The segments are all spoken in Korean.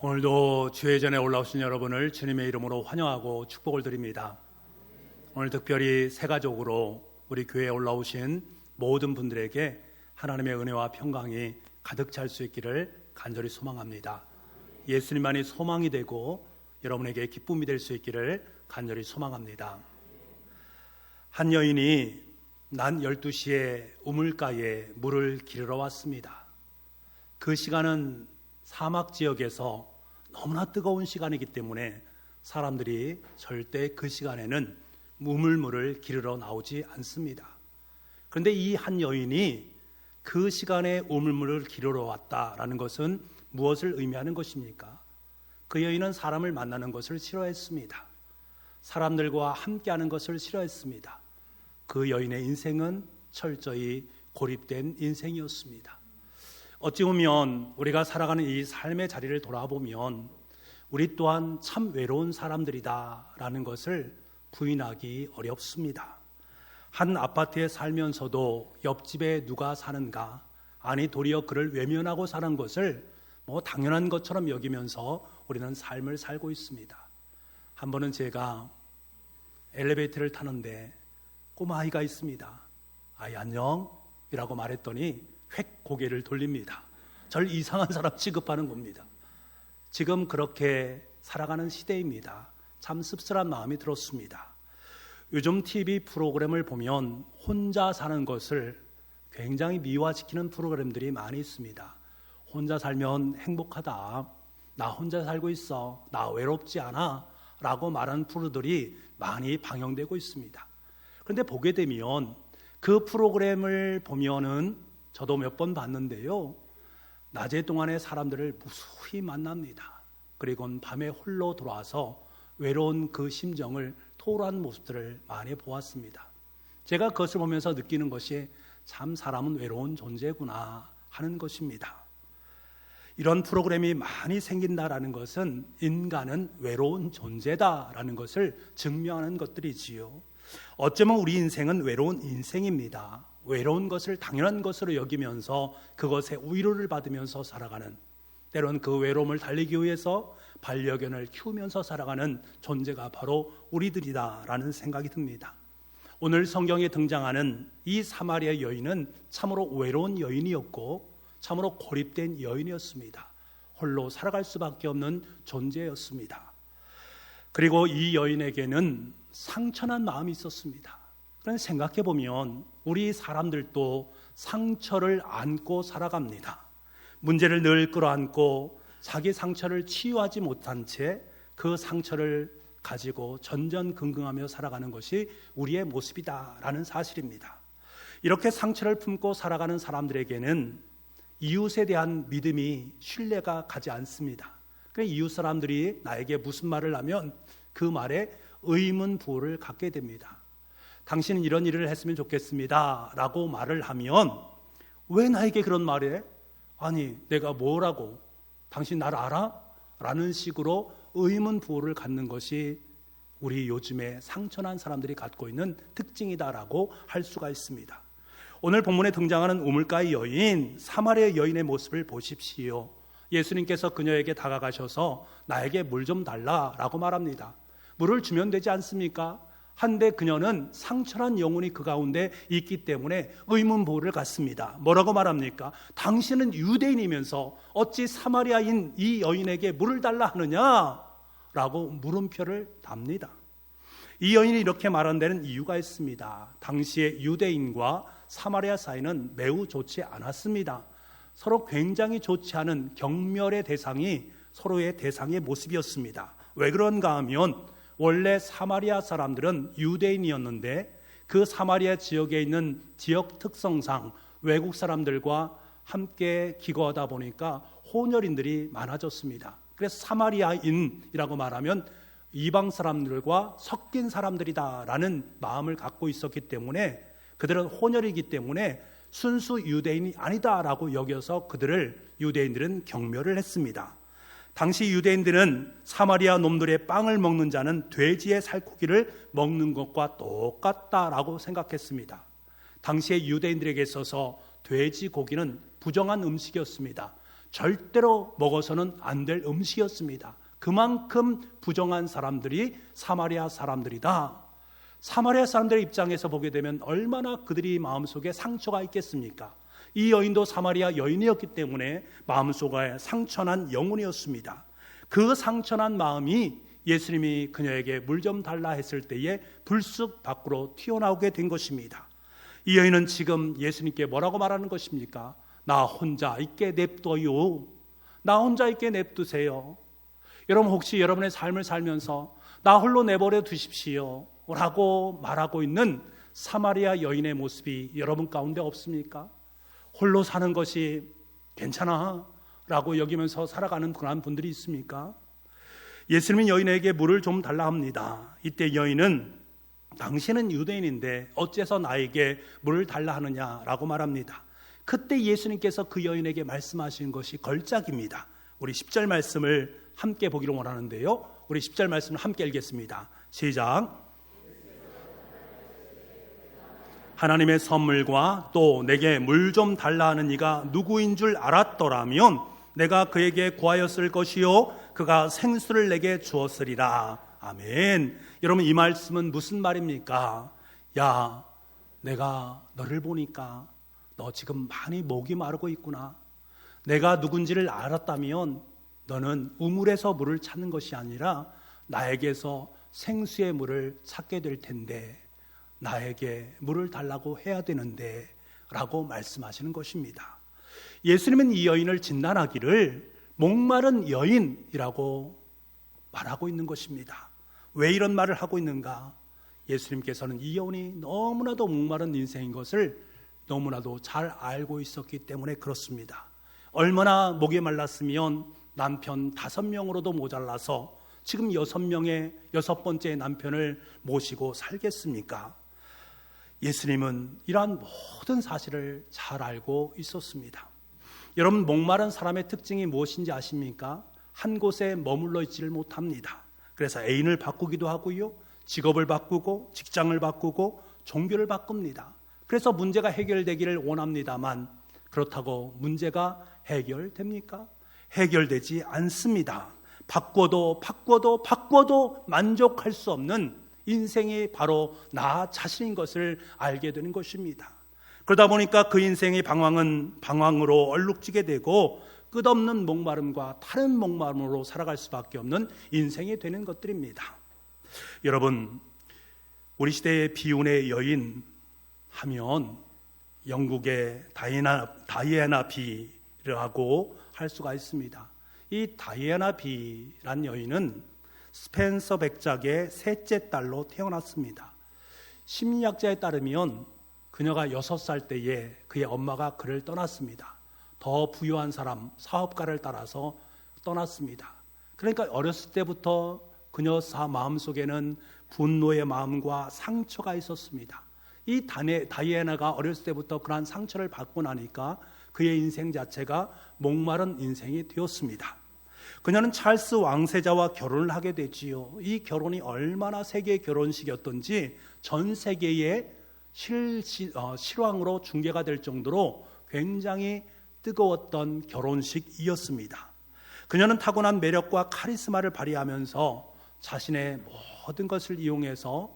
오늘도 주의 전에 올라오신 여러분을 주님의 이름으로 환영하고 축복을 드립니다. 오늘 특별히 새 가족으로 우리 교회에 올라오신 모든 분들에게 하나님의 은혜와 평강이 가득 찰 수 있기를 간절히 소망합니다. 예수님만이 소망이 되고 여러분에게 기쁨이 될 수 있기를 간절히 소망합니다. 한 여인이 낮 12시에 우물가에 물을 기르러 왔습니다. 그 시간은 사막 지역에서 너무나 뜨거운 시간이기 때문에 사람들이 절대 그 시간에는 우물물을 기르러 나오지 않습니다. 그런데 이 한 여인이 그 시간에 우물물을 기르러 왔다라는 것은 무엇을 의미하는 것입니까? 그 여인은 사람을 만나는 것을 싫어했습니다. 사람들과 함께하는 것을 싫어했습니다. 그 여인의 인생은 철저히 고립된 인생이었습니다. 어찌 보면 우리가 살아가는 이 삶의 자리를 돌아보면 우리 또한 참 외로운 사람들이다라는 것을 부인하기 어렵습니다. 한 아파트에 살면서도 옆집에 누가 사는가, 아니 도리어 그를 외면하고 사는 것을 당연한 것처럼 여기면서 우리는 삶을 살고 있습니다. 한 번은 제가 엘리베이터를 타는데 꼬마아이가 있습니다. 아이 안녕 이라고 말했더니 획 고개를 돌립니다. 절 이상한 사람 취급하는 겁니다. 지금 그렇게 살아가는 시대입니다. 참 씁쓸한 마음이 들었습니다. 요즘 TV 프로그램을 보면 혼자 사는 것을 굉장히 미화시키는 프로그램들이 많이 있습니다. 혼자 살면 행복하다, 나 혼자 살고 있어, 나 외롭지 않아 라고 말하는 프로들이 많이 방영되고 있습니다. 그런데 보게 되면 그 프로그램을 보면은 저도 몇 번 봤는데요, 낮에 동안에 사람들을 무수히 만납니다. 그리고 밤에 홀로 돌아와서 외로운 그 심정을 토로하는 모습들을 많이 보았습니다. 제가 그것을 보면서 느끼는 것이 참 사람은 외로운 존재구나 하는 것입니다. 이런 프로그램이 많이 생긴다라는 것은 인간은 외로운 존재다라는 것을 증명하는 것들이지요. 어쩌면 우리 인생은 외로운 인생입니다. 외로운 것을 당연한 것으로 여기면서 그것에 위로를 받으면서 살아가는, 때로는 그 외로움을 달리기 위해서 반려견을 키우면서 살아가는 존재가 바로 우리들이다라는 생각이 듭니다. 오늘 성경에 등장하는 이 사마리아 여인은 참으로 외로운 여인이었고 참으로 고립된 여인이었습니다. 홀로 살아갈 수밖에 없는 존재였습니다. 그리고 이 여인에게는 상처난 마음이 있었습니다. 그런데 생각해 보면 우리 사람들도 상처를 안고 살아갑니다. 문제를 늘 끌어안고 자기 상처를 치유하지 못한 채 그 상처를 가지고 전전긍긍하며 살아가는 것이 우리의 모습이다라는 사실입니다. 이렇게 상처를 품고 살아가는 사람들에게는 이웃에 대한 믿음이, 신뢰가 가지 않습니다. 그러니까 이웃 사람들이 나에게 무슨 말을 하면 그 말에 의문부호를 갖게 됩니다. 당신은 이런 일을 했으면 좋겠습니다 라고 말을 하면, 왜 나에게 그런 말을 해? 아니 내가 뭐라고, 당신 나를 알아? 라는 식으로 의문부호를 갖는 것이 우리 요즘에 상처난 사람들이 갖고 있는 특징이다라고 할 수가 있습니다. 오늘 본문에 등장하는 우물가의 여인, 사마리아 여인의 모습을 보십시오. 예수님께서 그녀에게 다가가셔서 나에게 물 좀 달라라고 말합니다. 물을 주면 되지 않습니까? 한데 그녀는 상처난 영혼이 그 가운데 있기 때문에 의문부호를 갖습니다. 뭐라고 말합니까? 당신은 유대인이면서 어찌 사마리아인 이 여인에게 물을 달라 하느냐? 라고 물음표를 답니다. 이 여인이 이렇게 말한 데는 이유가 있습니다. 당시에 유대인과 사마리아 사이는 매우 좋지 않았습니다. 서로 굉장히 좋지 않은 경멸의 대상이 서로의 대상의 모습이었습니다. 왜 그런가 하면 원래 사마리아 사람들은 유대인이었는데 그 사마리아 지역에 있는 지역 특성상 외국 사람들과 함께 기거하다 보니까 혼혈인들이 많아졌습니다. 그래서 사마리아인이라고 말하면 이방 사람들과 섞인 사람들이다라는 마음을 갖고 있었기 때문에, 그들은 혼혈이기 때문에 순수 유대인이 아니다라고 여겨서 그들을 유대인들은 경멸을 했습니다. 당시 유대인들은 사마리아 놈들의 빵을 먹는 자는 돼지의 살코기를 먹는 것과 똑같다라고 생각했습니다. 당시에 유대인들에게 있어서 돼지고기는 부정한 음식이었습니다. 절대로 먹어서는 안 될 음식이었습니다. 그만큼 부정한 사람들이 사마리아 사람들이다. 사마리아 사람들의 입장에서 보게 되면 얼마나 그들이 마음속에 상처가 있겠습니까? 이 여인도 사마리아 여인이었기 때문에 마음속에 상처난 영혼이었습니다. 그 상처난 마음이 예수님이 그녀에게 물 좀 달라 했을 때에 불쑥 밖으로 튀어나오게 된 것입니다. 이 여인은 지금 예수님께 뭐라고 말하는 것입니까? 나 혼자 있게 냅둬요. 나 혼자 있게 냅두세요. 여러분, 혹시 여러분의 삶을 살면서 나 홀로 내버려 두십시오 라고 말하고 있는 사마리아 여인의 모습이 여러분 가운데 없습니까? 홀로 사는 것이 괜찮아 라고 여기면서 살아가는 그런 분들이 있습니까? 예수님은 여인에게 물을 좀 달라 합니다. 이때 여인은 당신은 유대인인데 어째서 나에게 물을 달라 하느냐라고 말합니다. 그때 예수님께서 그 여인에게 말씀하신 것이 걸작입니다. 우리 10절 말씀을 함께 보기를 원하는데요, 우리 10절 말씀을 함께 읽겠습니다. 시작. 하나님의 선물과 또 내게 물 좀 달라 하는 이가 누구인 줄 알았더라면 내가 그에게 구하였을 것이요 그가 생수를 내게 주었으리라. 아멘. 여러분, 이 말씀은 무슨 말입니까? 야, 내가 너를 보니까 너 지금 많이 목이 마르고 있구나. 내가 누군지를 알았다면 너는 우물에서 물을 찾는 것이 아니라 나에게서 생수의 물을 찾게 될 텐데 나에게 물을 달라고 해야 되는데 라고 말씀하시는 것입니다. 예수님은 이 여인을 진단하기를 목마른 여인이라고 말하고 있는 것입니다. 왜 이런 말을 하고 있는가? 예수님께서는 이 여인이 너무나도 목마른 인생인 것을 너무나도 잘 알고 있었기 때문에 그렇습니다. 얼마나 목이 말랐으면 남편 5명으로도 모자라서 지금 6명의 6번째 남편을 모시고 살겠습니까? 예수님은 이러한 모든 사실을 잘 알고 있었습니다. 여러분, 목마른 사람의 특징이 무엇인지 아십니까? 한 곳에 머물러 있지를 못합니다. 그래서 애인을 바꾸기도 하고요, 직업을 바꾸고 직장을 바꾸고 종교를 바꿉니다. 그래서 문제가 해결되기를 원합니다만 그렇다고 문제가 해결됩니까? 해결되지 않습니다. 바꿔도 만족할 수 없는 인생이 바로 나 자신인 것을 알게 되는 것입니다. 그러다 보니까 그 인생의 방황으로 얼룩지게 되고 끝없는 목마름과 다른 목마름으로 살아갈 수밖에 없는 인생이 되는 것들입니다. 여러분, 우리 시대의 비운의 여인 하면 영국의 다이애나 비라고 할 수가 있습니다. 이 다이애나 비란 여인은 스펜서 백작의 셋째 딸로 태어났습니다. 심리학자에 따르면 그녀가 6살 때에 그의 엄마가 그를 떠났습니다. 더 부유한 사람, 사업가를 따라서 떠났습니다. 그러니까 어렸을 때부터 그녀 마음속에는 분노의 마음과 상처가 있었습니다. 이 다이애나가 어렸을 때부터 그러한 상처를 받고 나니까 그의 인생 자체가 목마른 인생이 되었습니다. 그녀는 찰스 왕세자와 결혼을 하게 되지요. 이 결혼이 얼마나 세계 결혼식이었던지 전 세계의 실황으로 중계가 될 정도로 굉장히 뜨거웠던 결혼식이었습니다. 그녀는 타고난 매력과 카리스마를 발휘하면서 자신의 모든 것을 이용해서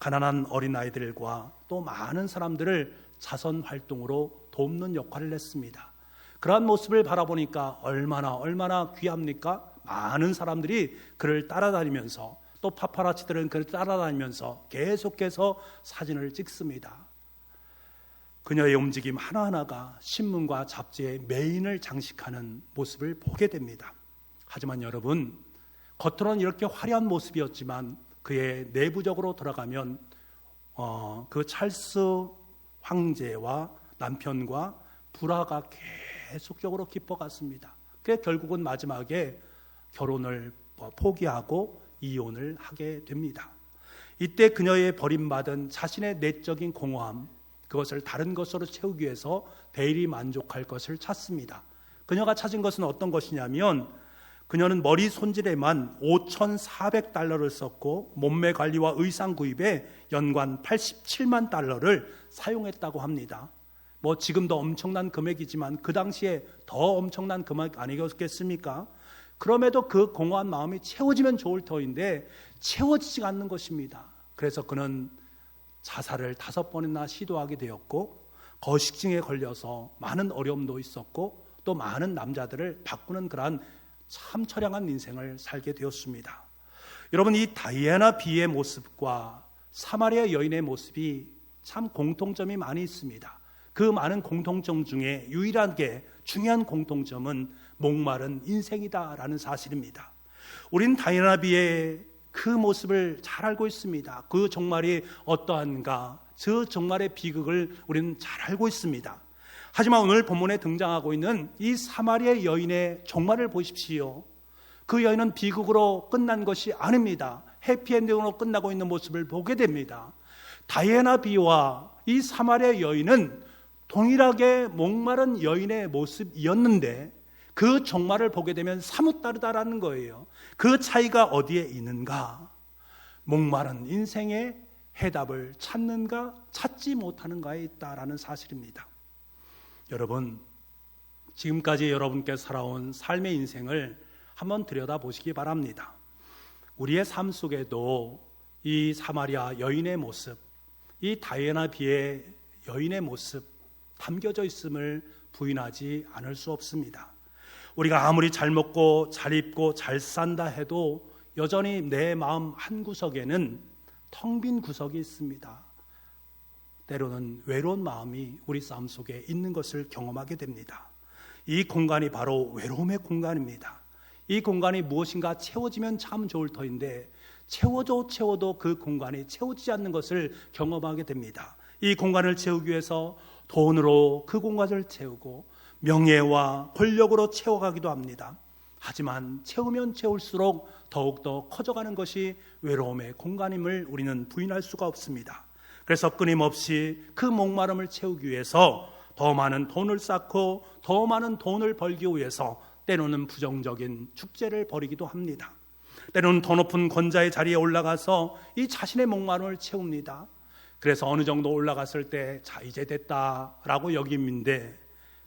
가난한 어린아이들과 또 많은 사람들을 자선 활동으로 돕는 역할을 했습니다. 그러한 모습을 바라보니까 얼마나 귀합니까? 많은 사람들이 그를 따라다니면서 또 파파라치들은 그를 따라다니면서 계속해서 사진을 찍습니다. 그녀의 움직임 하나하나가 신문과 잡지의 메인을 장식하는 모습을 보게 됩니다. 하지만 여러분, 겉으로는 이렇게 화려한 모습이었지만 그의 내부적으로 들어가면 그 찰스 황제와 남편과 불화가 계속적으로 깊어갔습니다. 그래서 결국은 마지막에 결혼을 포기하고 이혼을 하게 됩니다. 이때 그녀의 버림받은 자신의 내적인 공허함, 그것을 다른 것으로 채우기 위해서 대리 만족할 것을 찾습니다. 그녀가 찾은 것은 어떤 것이냐면 그녀는 머리 손질에만 $5,400를 썼고 몸매 관리와 의상 구입에 연간 $87만 사용했다고 합니다. 뭐 지금도 엄청난 금액이지만 그 당시에 더 엄청난 금액 아니겠습니까? 그럼에도 그 공허한 마음이 채워지면 좋을 터인데 채워지지 않는 것입니다. 그래서 그는 자살을 5번이나 시도하게 되었고 거식증에 걸려서 많은 어려움도 있었고 또 많은 남자들을 바꾸는 그러한 참 처량한 인생을 살게 되었습니다. 여러분, 이 다이애나 비의 모습과 사마리아 여인의 모습이 참 공통점이 많이 있습니다. 그 많은 공통점 중에 유일하게 중요한 공통점은 목마른 인생이다라는 사실입니다. 우린 다이애나 비의 그 모습을 잘 알고 있습니다. 그 종말이 어떠한가, 저 종말의 비극을 우리는 잘 알고 있습니다. 하지만 오늘 본문에 등장하고 있는 이 사마리아 여인의 종말을 보십시오. 그 여인은 비극으로 끝난 것이 아닙니다. 해피엔딩으로 끝나고 있는 모습을 보게 됩니다. 다이애나 비와 이 사마리아 여인은 동일하게 목마른 여인의 모습이었는데 그 종말을 보게 되면 사뭇 다르다라는 거예요. 그 차이가 어디에 있는가? 목마른 인생의 해답을 찾는가 찾지 못하는가에 있다라는 사실입니다. 여러분, 지금까지 여러분께 살아온 삶의 인생을 한번 들여다보시기 바랍니다. 우리의 삶 속에도 이 사마리아 여인의 모습, 이 다이애나 비의 여인의 모습 담겨져 있음을 부인하지 않을 수 없습니다. 우리가 아무리 잘 먹고 잘 입고 잘 산다 해도 여전히 내 마음 한구석에는 텅 빈 구석이 있습니다. 때로는 외로운 마음이 우리 삶 속에 있는 것을 경험하게 됩니다. 이 공간이 바로 외로움의 공간입니다. 이 공간이 무엇인가 채워지면 참 좋을 터인데 채워도 그 공간이 채워지지 않는 것을 경험하게 됩니다. 이 공간을 채우기 위해서 돈으로 그 공간을 채우고 명예와 권력으로 채워가기도 합니다. 하지만 채우면 채울수록 더욱더 커져가는 것이 외로움의 공간임을 우리는 부인할 수가 없습니다. 그래서 끊임없이 그 목마름을 채우기 위해서 더 많은 돈을 쌓고 더 많은 돈을 벌기 위해서 때로는 부정적인 축제를 벌이기도 합니다. 때로는 더 높은 권자의 자리에 올라가서 이 자신의 목마름을 채웁니다. 그래서 어느 정도 올라갔을 때 자 이제 됐다라고 여김인데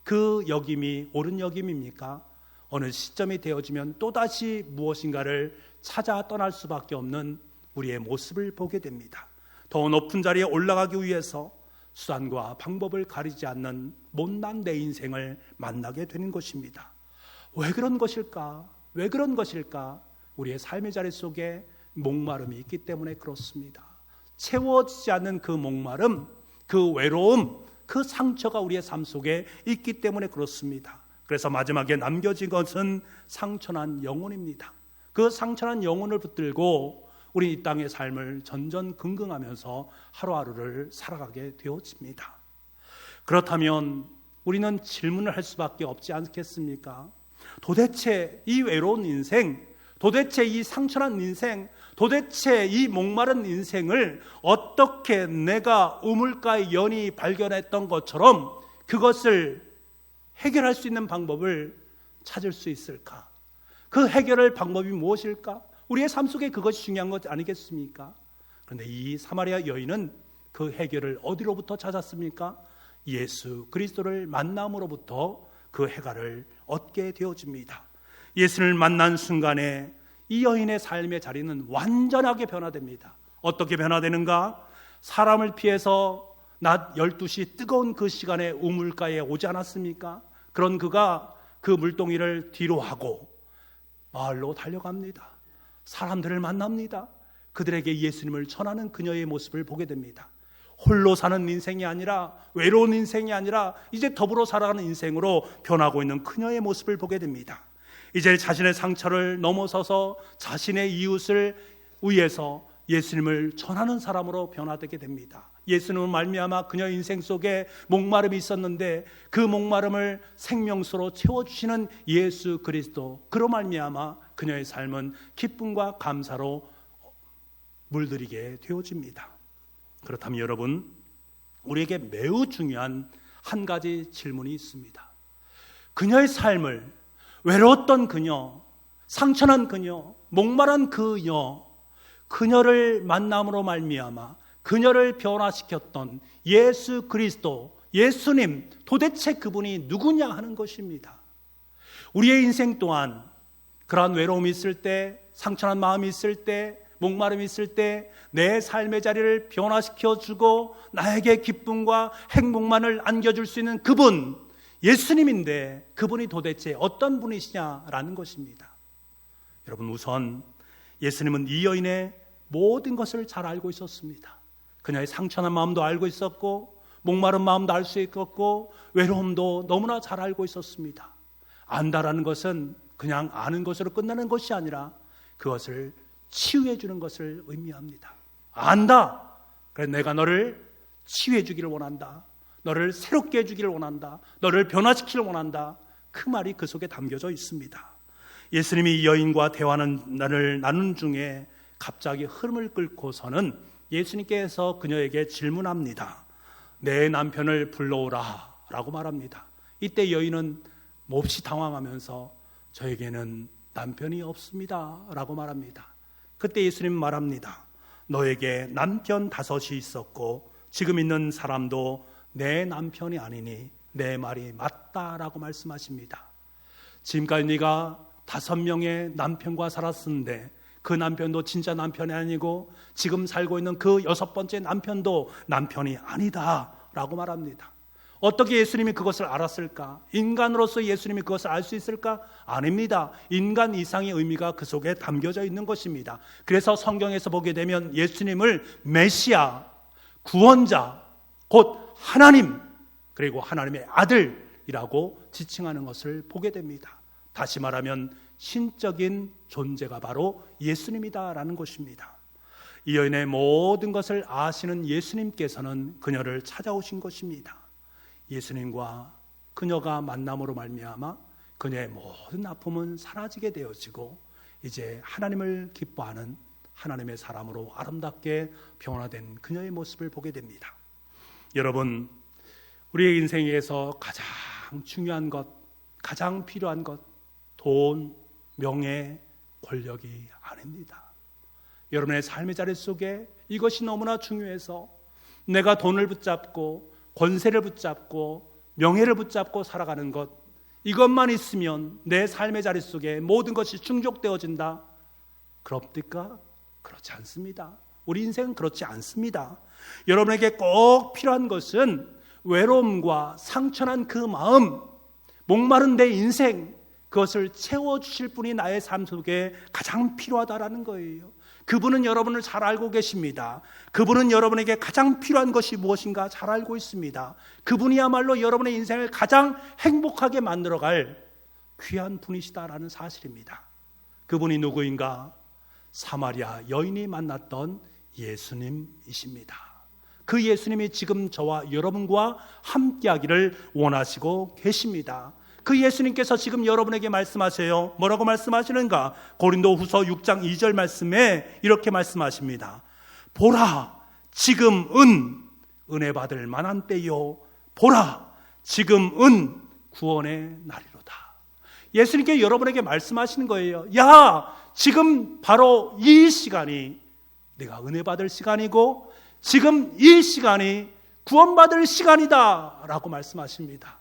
그 여김이 옳은 여김입니까? 어느 시점이 되어지면 또다시 무엇인가를 찾아 떠날 수밖에 없는 우리의 모습을 보게 됩니다. 더 높은 자리에 올라가기 위해서 수단과 방법을 가리지 않는 못난 내 인생을 만나게 되는 것입니다. 왜 그런 것일까? 왜 그런 것일까? 우리의 삶의 자리 속에 목마름이 있기 때문에 그렇습니다. 채워지지 않는 그 목마름, 그 외로움, 그 상처가 우리의 삶 속에 있기 때문에 그렇습니다. 그래서 마지막에 남겨진 것은 상처난 영혼입니다. 그 상처난 영혼을 붙들고 우리 이 땅의 삶을 전전긍긍하면서 하루하루를 살아가게 되어집니다. 그렇다면 우리는 질문을 할 수밖에 없지 않겠습니까? 도대체 이 외로운 인생, 도대체 이 상처난 인생, 도대체 이 목마른 인생을 어떻게 내가 우물가의 연이 발견했던 것처럼 그것을 해결할 수 있는 방법을 찾을 수 있을까? 그 해결할 방법이 무엇일까? 우리의 삶 속에 그것이 중요한 것 아니겠습니까? 그런데 이 사마리아 여인은 그 해결을 어디로부터 찾았습니까? 예수 그리스도를 만남으로부터 그 해결을 얻게 되어집니다. 예수를 만난 순간에 이 여인의 삶의 자리는 완전하게 변화됩니다. 어떻게 변화되는가? 사람을 피해서 낮 12시 뜨거운 그 시간에 우물가에 오지 않았습니까? 그런 그가 그 물동이를 뒤로 하고 마을로 달려갑니다. 사람들을 만납니다. 그들에게 예수님을 전하는 그녀의 모습을 보게 됩니다. 홀로 사는 인생이 아니라, 외로운 인생이 아니라 이제 더불어 살아가는 인생으로 변하고 있는 그녀의 모습을 보게 됩니다. 이제 자신의 상처를 넘어서서 자신의 이웃을 위해서 예수님을 전하는 사람으로 변화되게 됩니다. 예수님을 말미암아 그녀의 인생 속에 목마름이 있었는데 그 목마름을 생명수로 채워주시는 예수 그리스도, 그로 말미암아 그녀의 삶은 기쁨과 감사로 물들이게 되어집니다. 그렇다면 여러분, 우리에게 매우 중요한 한 가지 질문이 있습니다. 그녀의 삶을, 외로웠던 그녀, 상처난 그녀, 목마른 그녀를 만남으로 말미암아 그녀를 변화시켰던 예수 그리스도, 예수님, 도대체 그분이 누구냐 하는 것입니다. 우리의 인생 또한 그러한 외로움이 있을 때, 상처난 마음이 있을 때, 목마름이 있을 때 내 삶의 자리를 변화시켜주고 나에게 기쁨과 행복만을 안겨줄 수 있는 그분, 예수님인데 그분이 도대체 어떤 분이시냐라는 것입니다. 여러분, 우선 예수님은 이 여인의 모든 것을 잘 알고 있었습니다. 그녀의 상처난 마음도 알고 있었고, 목마른 마음도 알 수 있었고, 외로움도 너무나 잘 알고 있었습니다. 안다라는 것은 그냥 아는 것으로 끝나는 것이 아니라 그것을 치유해 주는 것을 의미합니다. 안다. 그래서 내가 너를 치유해 주기를 원한다. 너를 새롭게 해주기를 원한다. 너를 변화시키기를 원한다. 그 말이 그 속에 담겨져 있습니다. 예수님이 이 여인과 대화를 나누는 중에 갑자기 흐름을 끊고서는 예수님께서 그녀에게 질문합니다. 내 남편을 불러오라 라고 말합니다. 이때 여인은 몹시 당황하면서 저에게는 남편이 없습니다 라고 말합니다. 그때 예수님 말합니다. 너에게 남편 5이 있었고 지금 있는 사람도 내 남편이 아니니 내 말이 맞다라고 말씀하십니다. 지금까지 네가 5명의 남편과 살았는데 그 남편도 진짜 남편이 아니고 지금 살고 있는 그 6번째 남편도 남편이 아니다 라고 말합니다. 어떻게 예수님이 그것을 알았을까? 인간으로서 예수님이 그것을 알 수 있을까? 아닙니다. 인간 이상의 의미가 그 속에 담겨져 있는 것입니다. 그래서 성경에서 보게 되면 예수님을 메시아, 구원자, 곧 하나님, 그리고 하나님의 아들이라고 지칭하는 것을 보게 됩니다. 다시 말하면 신적인 존재가 바로 예수님이다라는 것입니다. 이 여인의 모든 것을 아시는 예수님께서는 그녀를 찾아오신 것입니다. 예수님과 그녀가 만남으로 말미암아 그녀의 모든 아픔은 사라지게 되어지고 이제 하나님을 기뻐하는 하나님의 사람으로 아름답게 변화된 그녀의 모습을 보게 됩니다. 여러분, 우리의 인생에서 가장 중요한 것, 가장 필요한 것, 돈, 명예, 권력이 아닙니다. 여러분의 삶의 자리 속에 이것이 너무나 중요해서 내가 돈을 붙잡고 권세를 붙잡고 명예를 붙잡고 살아가는 것, 이것만 있으면 내 삶의 자리 속에 모든 것이 충족되어진다. 그렇습니까? 그렇지 않습니다. 우리 인생은 그렇지 않습니다. 여러분에게 꼭 필요한 것은 외로움과 상처난 그 마음, 목마른 내 인생, 그것을 채워주실 분이 나의 삶 속에 가장 필요하다라는 거예요. 그분은 여러분을 잘 알고 계십니다. 그분은 여러분에게 가장 필요한 것이 무엇인가 잘 알고 있습니다. 그분이야말로 여러분의 인생을 가장 행복하게 만들어갈 귀한 분이시다라는 사실입니다. 그분이 누구인가? 사마리아 여인이 만났던 예수님이십니다. 그 예수님이 지금 저와 여러분과 함께하기를 원하시고 계십니다. 그 예수님께서 지금 여러분에게 말씀하세요. 뭐라고 말씀하시는가? 고린도후서 6장 2절 말씀에 이렇게 말씀하십니다. 보라, 지금은 은혜 받을 만한 때요. 보라, 지금은 구원의 날이로다. 예수님께 여러분에게 말씀하시는 거예요. 야, 지금 바로 이 시간이 내가 은혜 받을 시간이고 지금 이 시간이 구원받을 시간이다 라고 말씀하십니다.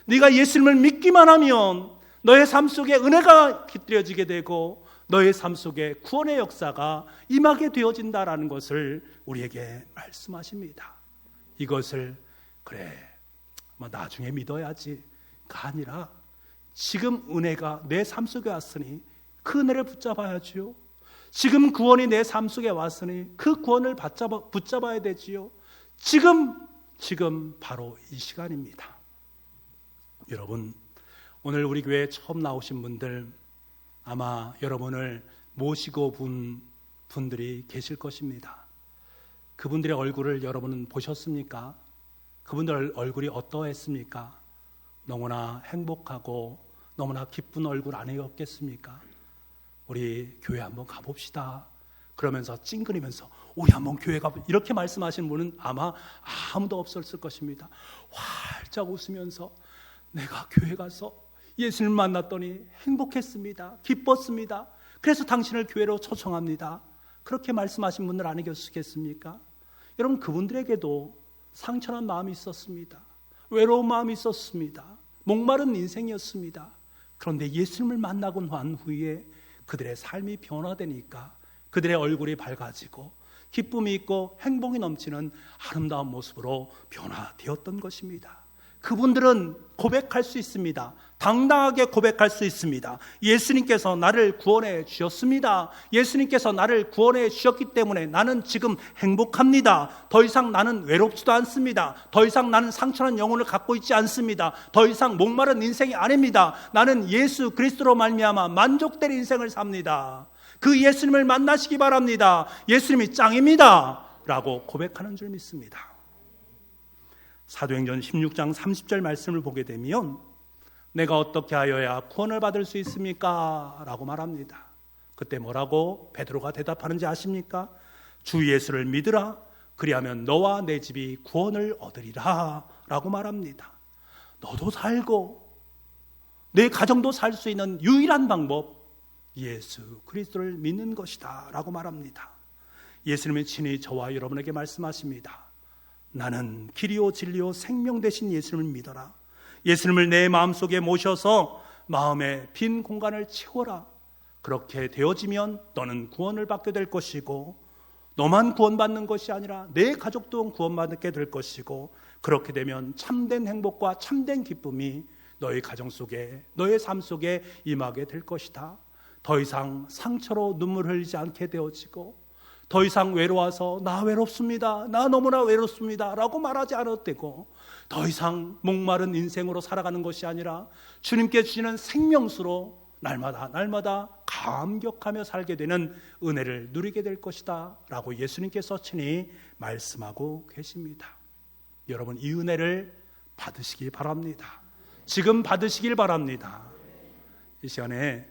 네가 예수님을 믿기만 하면 너의 삶 속에 은혜가 깃들여지게 되고 너의 삶 속에 구원의 역사가 임하게 되어진다라는 것을 우리에게 말씀하십니다. 이것을 그래 나중에 믿어야지가 아니라 지금 은혜가 내 삶 속에 왔으니 그 은혜를 붙잡아야지요. 지금 구원이 내 삶 속에 왔으니 그 구원을 붙잡아야 되지요. 지금 바로 이 시간입니다. 여러분, 오늘 우리 교회에 처음 나오신 분들 아마 여러분을 모시고 본 분들이 계실 것입니다. 그분들의 얼굴을 여러분은 보셨습니까? 그분들 얼굴이 어떠했습니까? 너무나 행복하고 너무나 기쁜 얼굴 아니었겠습니까? 우리 교회 한번 가봅시다. 그러면서 찡그리면서 우리 한번 교회 가보 이렇게 말씀하시는 분은 아마 아무도 없었을 것입니다. 활짝 웃으면서 내가 교회 가서 예수님을 만났더니 행복했습니다. 기뻤습니다. 그래서 당신을 교회로 초청합니다. 그렇게 말씀하신 분들 아니겠습니까? 여러분, 그분들에게도 상처난 마음이 있었습니다. 외로운 마음이 있었습니다. 목마른 인생이었습니다. 그런데 예수님을 만나고 난 후에 그들의 삶이 변화되니까 그들의 얼굴이 밝아지고 기쁨이 있고 행복이 넘치는 아름다운 모습으로 변화되었던 것입니다. 그분들은 고백할 수 있습니다. 당당하게 고백할 수 있습니다. 예수님께서 나를 구원해 주셨습니다. 예수님께서 나를 구원해 주셨기 때문에 나는 지금 행복합니다. 더 이상 나는 외롭지도 않습니다. 더 이상 나는 상처난 영혼을 갖고 있지 않습니다. 더 이상 목마른 인생이 아닙니다. 나는 예수 그리스도로 말미암아 만족될 인생을 삽니다. 그 예수님을 만나시기 바랍니다. 예수님이 짱입니다 라고 고백하는 줄 믿습니다. 사도행전 16장 30절 말씀을 보게 되면 내가 어떻게 하여야 구원을 받을 수 있습니까? 라고 말합니다. 그때 뭐라고 베드로가 대답하는지 아십니까? 주 예수를 믿으라. 그리하면 너와 내 집이 구원을 얻으리라 라고 말합니다. 너도 살고 내 가정도 살 수 있는 유일한 방법, 예수 그리스도를 믿는 것이다 라고 말합니다. 예수님은 친히 저와 여러분에게 말씀하십니다. 나는 길이요 진리요 생명 되신 예수님을 믿어라. 예수님을 내 마음속에 모셔서 마음의 빈 공간을 채워라. 그렇게 되어지면 너는 구원을 받게 될 것이고 너만 구원받는 것이 아니라 내 가족도 구원받게 될 것이고 그렇게 되면 참된 행복과 참된 기쁨이 너의 가정 속에 너의 삶 속에 임하게 될 것이다. 더 이상 상처로 눈물 흘리지 않게 되어지고 더 이상 외로워서 나 외롭습니다. 나 너무나 외롭습니다. 라고 말하지 않아도 되고 더 이상 목마른 인생으로 살아가는 것이 아니라 주님께 주시는 생명수로 날마다 감격하며 살게 되는 은혜를 누리게 될 것이다 라고 예수님께서 친히 말씀하고 계십니다. 여러분 이 은혜를 받으시기 바랍니다. 지금 받으시길 바랍니다. 이 시간에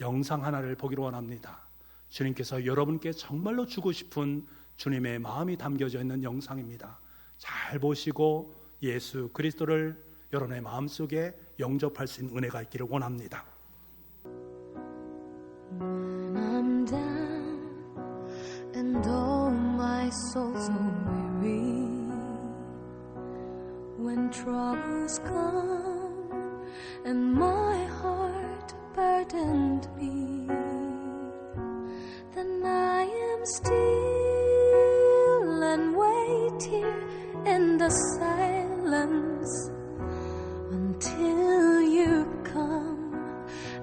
영상 하나를 보기로 원합니다. 주님께서 여러분께 정말로 주고 싶은 주님의 마음이 담겨져 있는 영상입니다. 잘 보시고 예수 그리스도를 여러분의 마음속에 영접할 수 있는 은혜가 있기를 원합니다. When I'm down and all my soul's so weary, when troubles come and my heart burdened be, then I am still and wait here in the silence until you come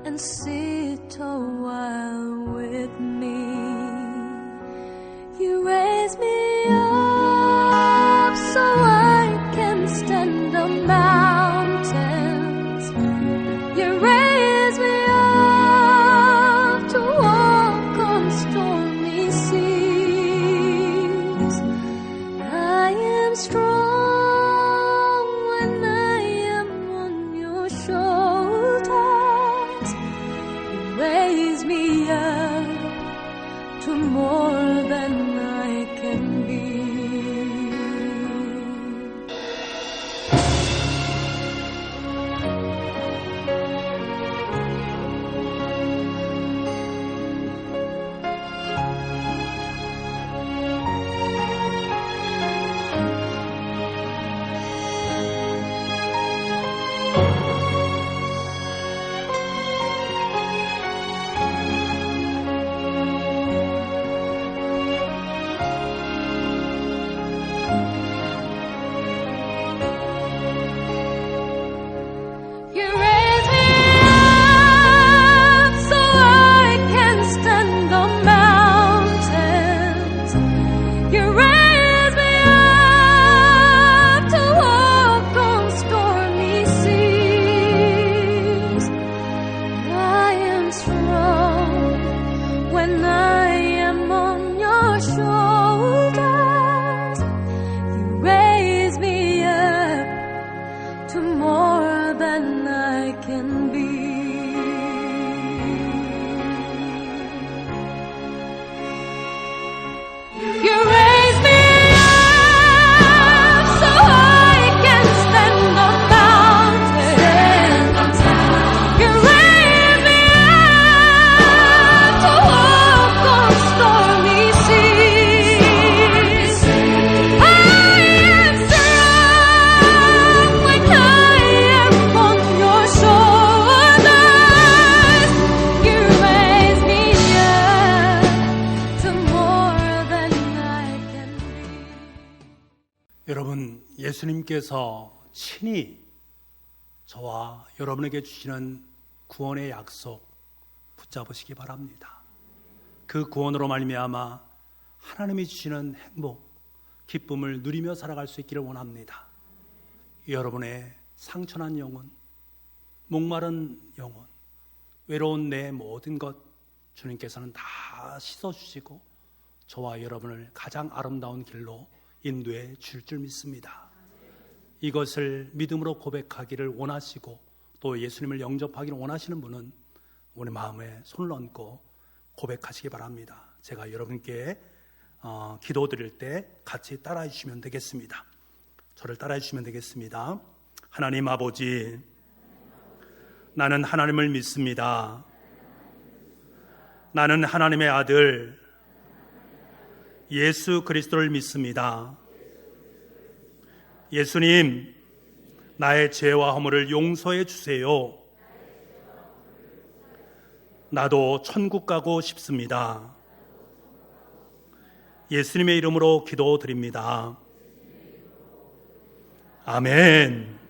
and sit a while with me. You raise me up so I can stand the mountains. You raise me up to walk on stormy seas. I am strong when I am on your shoulders. You raise me up to more than I can be. You raise me up so I can stand the mountains. You raise me up to walk on stormy seas. I am strong when I am on your shoulders. You raise me up to more than I can be. You raise me up so I can stand the mountains. You raise me up to walk on stormy seas. I am strong 예수님께서 친히 저와 여러분에게 주시는 구원의 약속 붙잡으시기 바랍니다. 그 구원으로 말미암아 하나님이 주시는 행복, 기쁨을 누리며 살아갈 수 있기를 원합니다. 여러분의 상처난 영혼, 목마른 영혼, 외로운 내 모든 것 주님께서는 다 씻어주시고 저와 여러분을 가장 아름다운 길로 인도해 줄 줄 믿습니다. 이것을 믿음으로 고백하기를 원하시고 또 예수님을 영접하기를 원하시는 분은 우리 마음에 손을 얹고 고백하시기 바랍니다. 제가 여러분께 기도 드릴 때 같이 따라해 주시면 되겠습니다. 저를 따라해 주시면 되겠습니다. 하나님 아버지, 나는 하나님을 믿습니다. 나는 하나님의 아들 예수 그리스도를 믿습니다. 예수님, 나의 죄와 허물을 용서해 주세요. 나도 천국 가고 싶습니다. 예수님의 이름으로 기도드립니다. 아멘.